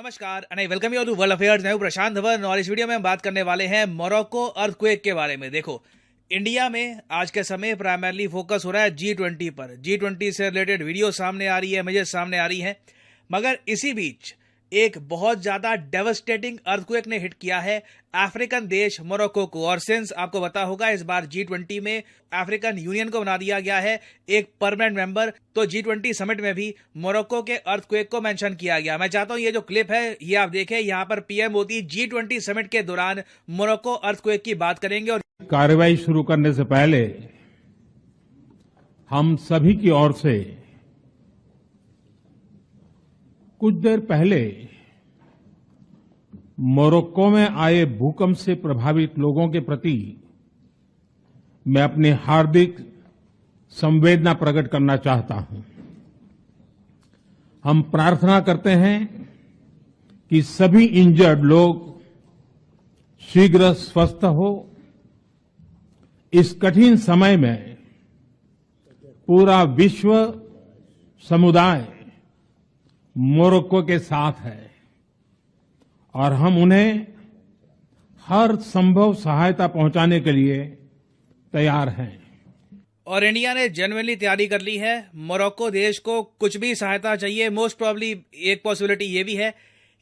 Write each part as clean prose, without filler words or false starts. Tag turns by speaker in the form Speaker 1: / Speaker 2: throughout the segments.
Speaker 1: नमस्कार and I welcome you to world affairs. मैं हूं प्रशांत धवन और इस वीडियो में हम बात करने वाले हैं मोरक्को अर्थक्वेक के बारे में। देखो, इंडिया में आज के समय प्राइमरली फोकस हो रहा है G20 पर। G20 से रिलेटेड वीडियो सामने आ रही है, इमेजेस सामने आ रही हैं, मगर इसी बीच एक बहुत ज्यादा डेवस्टेटिंग अर्थक्वेक ने हिट किया है अफ्रीकन देश मोरक्को को। और सिंस आपको पता होगा इस बार G20 में अफ्रीकन यूनियन को बना दिया गया है एक परमानेंट मेंबर, तो G20 समिट में भी मोरक्को के अर्थक्वेक को मेंशन किया गया। मैं चाहता हूं ये जो क्लिप है ये आप देखें। यहां पर पीएम मोदी G20 समिट के दौरान मोरक्को अर्थक्वेक की बात करेंगे। और
Speaker 2: कार्रवाई शुरू करने से पहले हम सभी की ओर से कुछ देर पहले मोरक्को में आए भूकंप से प्रभावित लोगों के प्रति मैं अपनी हार्दिक संवेदना प्रकट करना चाहता हूं। हम प्रार्थना करते हैं कि सभी इंजर्ड लोग शीघ्र स्वस्थ हो। इस कठिन समय में पूरा विश्व समुदाय मोरक्को के साथ है और हम उन्हें हर संभव सहायता पहुंचाने के लिए तैयार हैं।
Speaker 1: और इंडिया ने जेन्युइनली तैयारी कर ली है। मोरक्को देश को कुछ भी सहायता चाहिए, मोस्ट प्रॉब्ली एक पॉसिबिलिटी ये भी है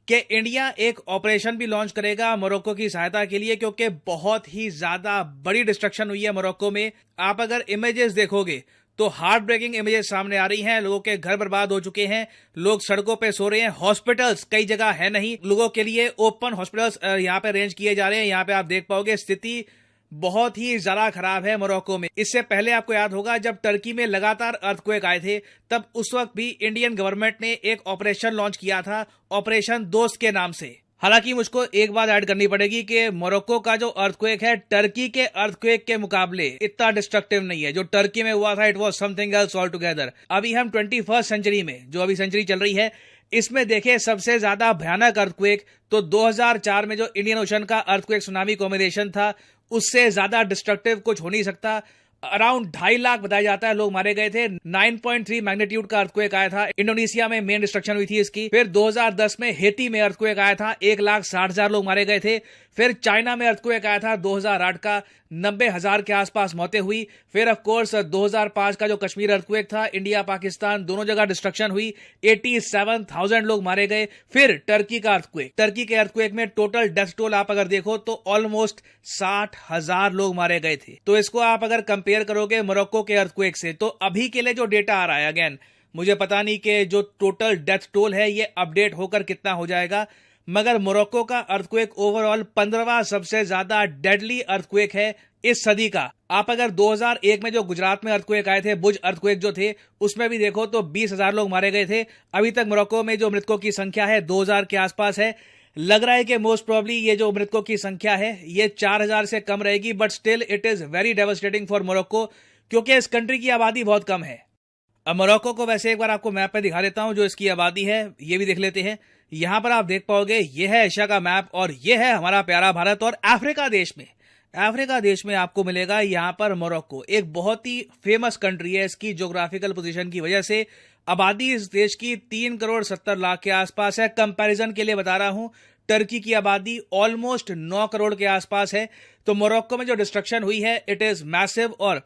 Speaker 1: कि इंडिया एक ऑपरेशन भी लॉन्च करेगा मोरक्को की सहायता के लिए, क्योंकि बहुत ही ज्यादा बड़ी डिस्ट्रक्शन हुई है मोरक्को में। आप अगर इमेजेस देखोगे तो हार्ट ब्रेकिंग इमेजेस सामने आ रही हैं। लोगों के घर बर्बाद हो चुके हैं, लोग सड़कों पे सो रहे हैं, हॉस्पिटल्स कई जगह है नहीं, लोगों के लिए ओपन हॉस्पिटल्स यहां पे अरेंज किए जा रहे हैं। यहां पे आप देख पाओगे स्थिति बहुत ही ज्यादा खराब है मोरक्को में। इससे पहले आपको याद होगा जब टर्की में लगातार अर्थक्वेक आए थे, तब उस वक्त भी इंडियन गवर्नमेंट ने एक ऑपरेशन लॉन्च किया था, ऑपरेशन दोस्त के नाम से। हालांकि मुझको एक बात ऐड करनी पड़ेगी कि मोरक्को का जो अर्थक्वेक है टर्की के अर्थक्वेक के मुकाबले इतना डिस्ट्रक्टिव नहीं है। जो टर्की में हुआ था it was something else all together. अभी हम 21st सेंचुरी में, जो अभी सेंचुरी चल रही है, इसमें देखें सबसे ज्यादा भयानक अर्थक्वेक तो 2004 में जो इंडियन ओशन का अर्थक्वेक सुनामी कॉम्बिनेशन था, उससे ज्यादा डिस्ट्रक्टिव कुछ हो नहीं सकता। अराउंड 2.5 लाख बताया जाता है लोग मारे गए थे। 9.3 मैग्नीट्यूड का अर्थक्वेक आया था इंडोनेशिया में, मेन डिस्ट्रक्शन हुई थी इसकी। फिर 2010 में हेती में अर्थक्वेक आया था, 1,60,000 लोग मारे गए थे। फिर चाइना में अर्थक्वेक आया था 2008 का, 90,000 के आसपास मौतें हुई। फिर ऑफ कोर्स 2005 का जो कश्मीर अर्थक्वेक था, इंडिया पाकिस्तान दोनों जगह डिस्ट्रक्शन हुई, 87,000 लोग मारे गए। फिर टर्की का अर्थक्वेक, टर्की के अर्थक्वेक में टोटल डेथ टोल आप अगर देखो तो ऑलमोस्ट 60,000 लोग मारे गए थे। तो इसको आप अगर कंपेयर करोगे मोरक्को के अर्थक्वेक से, तो अभी के लिए जो डेटा आ रहा है, अगेन मुझे पता नहीं कि जो टोटल डेथ टोल है ये अपडेट होकर कितना हो जाएगा, मगर मोरक्को का अर्थक्वेक ओवरऑल 15वां सबसे ज्यादा डेडली अर्थक्वेक है इस सदी का। आप अगर 2001 में जो गुजरात में अर्थक्वेक आए थे, बुज अर्थक्वेक जो थे, उसमें भी देखो तो 20,000 लोग मारे गए थे। अभी तक मोरक्को में जो मृतकों की संख्या है 2,000 के आसपास है। लग रहा है कि मोस्ट प्रॉब्ली ये जो मृतकों की संख्या है ये 4,000 से कम रहेगी, but still it is very devastating for Morocco, क्योंकि इस कंट्री की आबादी बहुत कम है। अब मोरक्को को वैसे एक बार आपको मैप पे दिखा देता हूं, जो इसकी आबादी है ये भी देख लेते हैं। यहां पर आप देख पाओगे ये है एशिया का मैप और ये है हमारा प्यारा भारत। और अफ्रीका देश में आपको मिलेगा यहां पर मोरक्को, एक बहुत ही फेमस कंट्री है इसकी ज्योग्राफिकल पोजीशन की वजह से। आबादी इस देश की 3,70,00,000 के आसपास है। कंपैरिजन के लिए बता रहा हूं, टर्की की आबादी ऑलमोस्ट 9 करोड़ के आसपास है। तो मोरक्को में जो डिस्ट्रक्शन हुई है इट इज मैसिव। और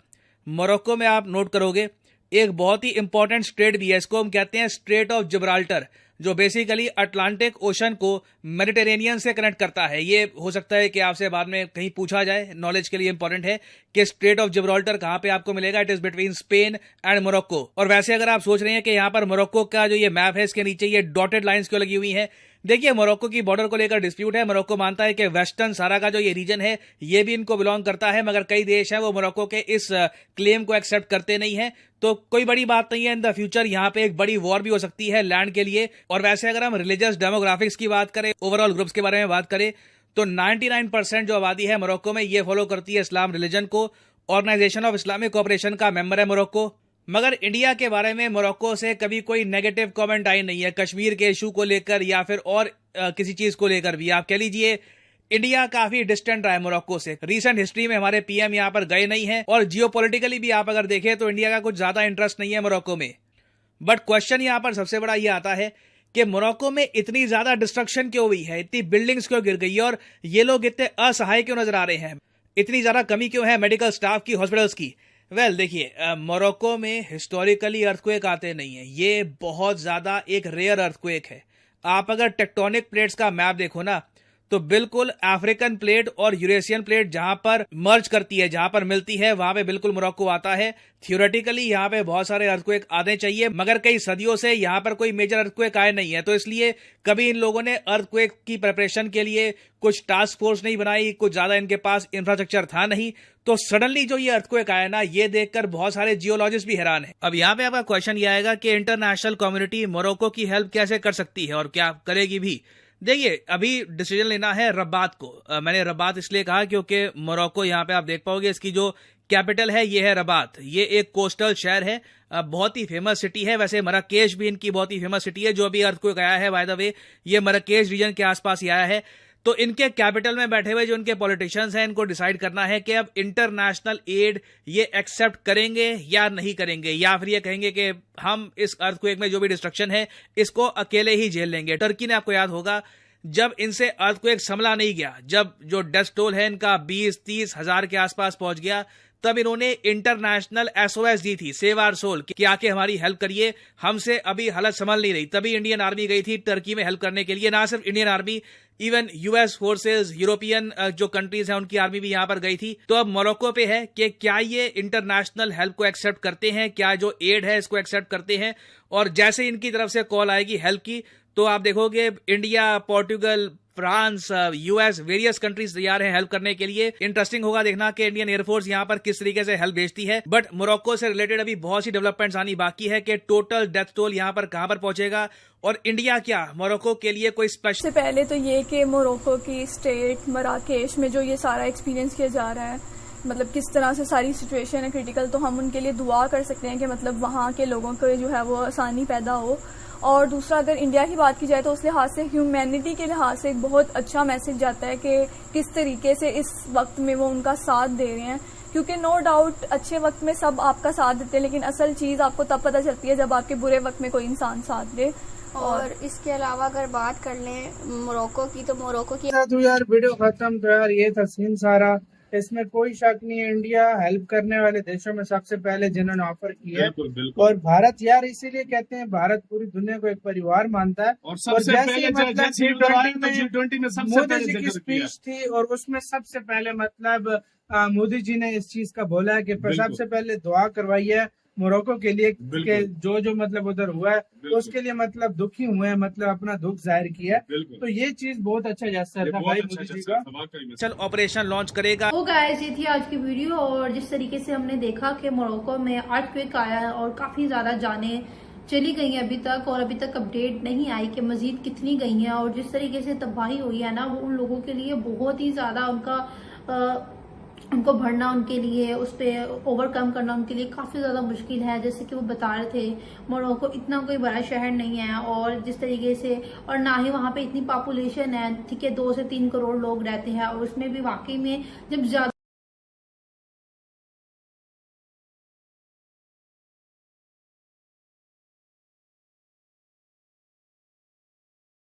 Speaker 1: मोरक्को में आप नोट करोगे एक बहुत ही इंपॉर्टेंट स्ट्रेट भी है, इसको हम कहते हैं स्ट्रेट ऑफ जिब्राल्टर, जो बेसिकली अटलांटिक ओशन को मेडिटेरेनियन से कनेक्ट करता है। ये हो सकता है कि आपसे बाद में कहीं पूछा जाए, नॉलेज के लिए इंपॉर्टेंट है कि स्ट्रेट ऑफ जिब्राल्टर कहां पे आपको मिलेगा। It is between Spain and Morocco. और वैसे अगर आप सोच रहे हैं कि यहां पर मोरक्को का जो ये मैप है इसके नीचे ये डॉटेड लाइंस क्यों लगी हुई है, देखिए मोरक्को की बॉर्डर को लेकर डिस्प्यूट है। मोरक्को मानता है कि वेस्टर्न सारा का जो ये रीजन है ये भी इनको बिलोंग करता है, मगर कई देश हैं वो मोरक्को के इस क्लेम को एक्सेप्ट करते नहीं है। तो कोई बड़ी बात नहीं है, इन द फ्यूचर यहाँ पे एक बड़ी वॉर भी हो सकती है लैंड के लिए। और वैसे अगर हम रिलीजियस डेमोग्राफिक्स की बात करें, ओवरऑल ग्रुप्स के बारे में बात करें, तो 99% जो आबादी है मोरक्को में ये फॉलो करती है इस्लाम रिलीजन को। ऑर्गेनाइजेशन ऑफ इस्लामिक कोऑपरेशन का मेंबर है मोरक्को। मगर इंडिया के बारे में मोरक्को से कभी कोई नेगेटिव कमेंट आई नहीं है, कश्मीर के इशू को लेकर या फिर और किसी चीज को लेकर भी। आप कह लीजिए इंडिया काफी डिस्टेंट रहा है मोरक्को से। रीसेंट हिस्ट्री में हमारे पीएम यहां पर गए नहीं है, और जियोपॉलिटिकली भी आप अगर देखें तो इंडिया का कुछ ज्यादा इंटरेस्ट नहीं है मोरक्को में। बट क्वेश्चन यहां पर सबसे बड़ा ये आता है कि मोरक्को में इतनी ज्यादा डिस्ट्रक्शन क्यों हुई है, इतनी बिल्डिंग्स क्यों गिर गई और ये लोग इतने असहाय क्यों नजर आ रहे हैं, इतनी ज्यादा कमी क्यों है मेडिकल स्टाफ की, हॉस्पिटल्स की। वेल देखिए, मोरक्को में हिस्टोरिकली अर्थक्वेक आते नहीं है, ये बहुत ज्यादा एक रेयर अर्थक्वेक है। आप अगर टेक्टोनिक प्लेट्स का मैप देखो ना, तो बिल्कुल अफ्रीकन प्लेट और यूरेशियन प्लेट जहां पर मर्ज करती है, जहां पर मिलती है, वहां पे बिल्कुल मोरक्को आता है। थियोरेटिकली यहां पे बहुत सारे अर्थक्वेक आने चाहिए, मगर कई सदियों से यहां पर कोई मेजर अर्थक्वेक आए नहीं है, तो इसलिए कभी इन लोगों ने अर्थक्वेक की प्रिपरेशन के लिए कुछ टास्क फोर्स नहीं बनाई, कुछ ज्यादा इनके पास इंफ्रास्ट्रक्चर था नहीं। तो सडनली जो ये अर्थक्वेक आया ना, ये देखकर बहुत सारे जियोलॉजिस्ट भी हैरान है। अब यहाँ पे आपका क्वेश्चन ये आएगा कि इंटरनेशनल कम्युनिटी मोरक्को की हेल्प कैसे कर सकती है और क्या करेगी भी। देखिए, अभी डिसीजन लेना है रबात को। मैंने रबात इसलिए कहा क्योंकि मोरक्को, यहाँ पे आप देख पाओगे, इसकी जो कैपिटल है ये है रबात। ये एक कोस्टल शहर है, बहुत ही फेमस सिटी है। वैसे मराकेश भी इनकी बहुत ही फेमस सिटी है। जो अभी अर्थक्वेक आया है, बाय द वे, ये मराकेश रीजन के आसपास ही आया है। तो इनके कैपिटल में बैठे हुए जो इनके पॉलिटिशियंस हैं, इनको डिसाइड करना है कि अब इंटरनेशनल एड ये एक्सेप्ट करेंगे या नहीं करेंगे, या फिर ये कहेंगे कि हम इस अर्थक्वेक में जो भी डिस्ट्रक्शन है इसको अकेले ही झेल लेंगे। टर्की ने, आपको याद होगा, जब इनसे अर्थक्वेक संभला नहीं गया, जब जो डेथ टोल है इनका 20-30 हजार के आसपास पहुंच गया, तब इन्होंने इंटरनेशनल SOS दी थी, सेव आवर सोल, कि आके हमारी हेल्प करिए, हमसे अभी हालत संभल नहीं रही। तभी इंडियन आर्मी गई थी टर्की में हेल्प करने के लिए। ना सिर्फ Indian army, even US forces, European जो कंट्रीज हैं उनकी आर्मी भी यहां पर गई थी। तो अब मोरक्को पे है कि क्या ये इंटरनेशनल हेल्प को एक्सेप्ट करते हैं, क्या जो एड है इसको एक्सेप्ट करते हैं। और जैसे इनकी तरफ से कॉल आएगी हेल्प की, तो आप देखोगे India, Portugal, France, US, various countries तैयार हैं हेल्प करने के लिए। इंटरेस्टिंग होगा देखना कि इंडियन एयरफोर्स यहां पर किस तरीके से हेल्प भेजती है। बट मोरक्को से रिलेटेड अभी बहुत सी डेवलपमेंट्स आनी बाकी है कि टोटल डेथ टोल यहां पर कहां पर पहुंचेगा, और इंडिया क्या मोरक्को के लिए कोई स्पेशल।
Speaker 3: सबसे पहले तो ये कि मोरक्को की स्टेट मराकेश में जो ये सारा एक्सपीरियंस किया जा रहा है, मतलब किस तरह से सारी सिचुएशन है क्रिटिकल, तो हम उनके लिए दुआ कर सकते हैं कि मतलब वहाँ के लोगों को जो है वो आसानी पैदा हो। और दूसरा, अगर इंडिया की बात की जाए तो उस लिहाज से ह्यूमैनिटी के लिहाज से एक बहुत अच्छा मैसेज जाता है कि किस तरीके से इस वक्त में वो उनका साथ दे रहे हैं। क्योंकि नो डाउट अच्छे वक्त में सब आपका साथ देते हैं, लेकिन असल चीज़ आपको तब पता चलती है जब आपके बुरे वक्त में कोई इंसान साथ दे।
Speaker 4: और इसके अलावा अगर बात कर लें मोरक्को की, तो मोरक्को की
Speaker 5: तो यार वीडियो खत्म। तो यार ये था सीन सारा, इसमें कोई शक नहीं है, इंडिया हेल्प करने वाले देशों में सबसे पहले जिन्होंने ऑफर की है। और भारत यार इसीलिए कहते हैं, भारत पूरी दुनिया को एक परिवार मानता है। और सबसे पहले G20 में मोदी जी की स्पीच थी, और उसमें सबसे पहले मतलब मोदी जी ने इस चीज का बोला है कि सबसे पहले दुआ करवाई है मोरक्को के लिए कि जो मतलब उधर हुआ है उसके लिए मतलब दुखी हुए हैं, मतलब अपना दुख जाहिर किया है। तो ये चीज बहुत अच्छा जेस्चर था भाई मोदी जी का।
Speaker 1: चल ऑपरेशन लॉन्च करेगा।
Speaker 6: वो गाइस, ये थी आज की वीडियो। और जिस तरीके से हमने देखा कि मोरक्को में अर्थक्वेक आया है और काफी ज्यादा जानें चली गई हैं अभी तक, और अभी तक अपडेट नहीं आई कि मजीद कितनी गई हैं। और जिस तरीके से तबाही हुई है ना, वो उन लोगों के लिए बहुत ही ज्यादा उनको भरना, उनके लिए उस पर ओवरकम करना उनके लिए काफ़ी ज़्यादा मुश्किल है। जैसे कि वो बता रहे थे, मोरक्को इतना कोई बड़ा शहर नहीं है, और जिस तरीके से, और ना ही वहाँ पे इतनी पॉपुलेशन है, ठीक है, 2 से 3 करोड़ लोग रहते हैं। और उसमें भी वाकई में जब ज़्यादा